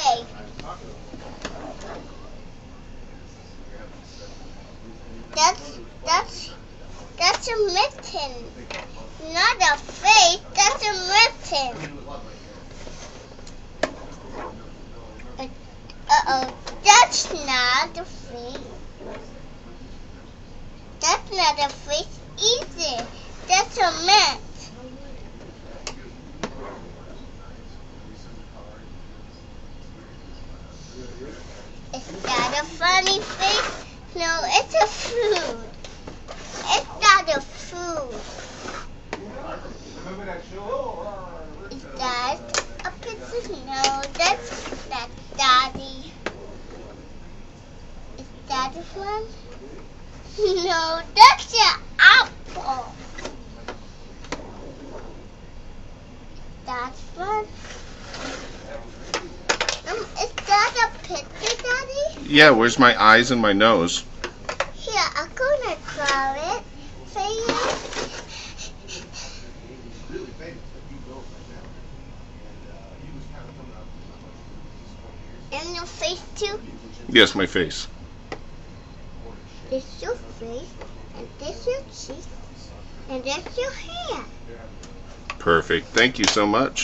face. That's a mitten. Not a face, that's a mitten. Uh-oh, that's not a face. That's not a face either. That's a mitt. Is that a funny face? No, it's a food. It's not a food. Is that a pizza? No, that's Daddy. Is that one? No, that's an apple. That's one. Is that a pizza, Daddy? Yeah, where's my eyes and my nose? Here, I'm gonna draw it for you. And your face too? Yes, my face. This is your face, and this is your cheek, and that's your hair. Perfect. Thank you so much.